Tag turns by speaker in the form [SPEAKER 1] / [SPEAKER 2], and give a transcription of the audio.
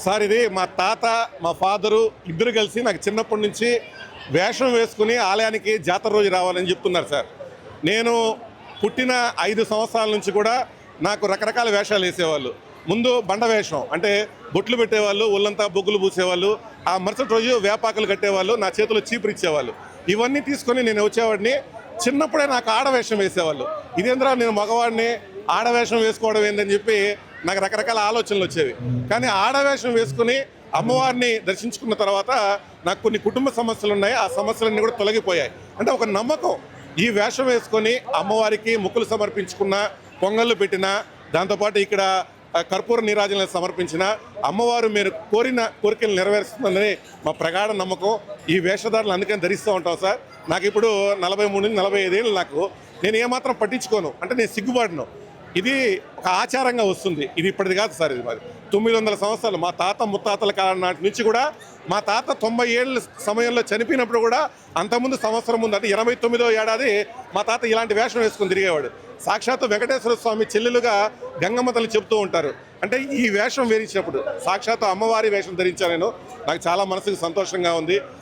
[SPEAKER 1] Sir ఇది మా తాత మా ఫాదరు ఇద్దరు కలిసి నాకు చిన్నప్పటి నుంచి వేషం వేసుకుని ఆలయానికి జాతర రోజు రావాలని చెప్తున్నారు సార్. నేను పుట్టిన 5 సంవత్సరాల నుంచి కూడా నాకు రకరకాల వేషాలు వేసేవాళ్ళు. ముందు బండ వేషం అంటే బొట్లు పెట్టేవాళ్ళు, ఒళ్ళంతా బొగ్గులు పూసేవాళ్ళు, ఆ మరుసటి రోజు వేపాకులు కట్టేవాళ్ళు, నా చేతిలో చీపురు ఇచ్చేవాళ్ళు. ఇవన్నీ తీసుకొని నేను వచ్చేవాడిని. చిన్నప్పుడే నాకు ఆడవేషం వేసేవాళ్ళు. ఇదేంద్రా నేను మగవాడిని ఆడవేషం వేసుకోవడం ఏందని చెప్పి నాకు రకరకాల ఆలోచనలు వచ్చేవి. కానీ ఆడవేషం వేసుకుని అమ్మవారిని దర్శించుకున్న తర్వాత నాకు కొన్ని కుటుంబ సమస్యలు ఉన్నాయి. ఆ సమస్యలన్నీ కూడా తొలగిపోయాయి. అంటే ఒక నమ్మకం, ఈ వేషం వేసుకొని అమ్మవారికి మొక్కులు సమర్పించుకున్న, పొంగళ్ళు పెట్టిన, దాంతోపాటు ఇక్కడ కర్పూర నీరాజనలు సమర్పించిన అమ్మవారు మీరు కోరిన కోరికలు నెరవేరుస్తుందని మా ప్రగాఢ నమ్మకం. ఈ వేషధారులు అందుకని ధరిస్తూ ఉంటాం సార్. నాకు ఇప్పుడు 43-45 ఏళ్ళు. నేను ఏమాత్రం పట్టించుకోను, అంటే నేను సిగ్గుపడను. ఇది ఒక ఆచారంగా వస్తుంది. ఇది ఇప్పటిది కాదు సార్. ఇది మరి 900 సంవత్సరాలు మా తాత ముత్తాతల కాలం నాటి నుంచి కూడా, మా తాత 90 ఏళ్ళ సమయంలో చనిపోయినప్పుడు కూడా అంతకుముందు సంవత్సరం ముందు అంటే 89వ ఏడాది మా తాత ఇలాంటి వేషం వేసుకుని తిరిగేవాడు. సాక్షాత్తు వెంకటేశ్వర స్వామి చెల్లెలుగా గంగమ్మ తల్లి చెబుతూ ఉంటారు. అంటే ఈ వేషం వేయించినప్పుడు సాక్షాత్తు అమ్మవారి వేషం ధరించాను నేను. నాకు చాలా మనసుకు సంతోషంగా ఉంది.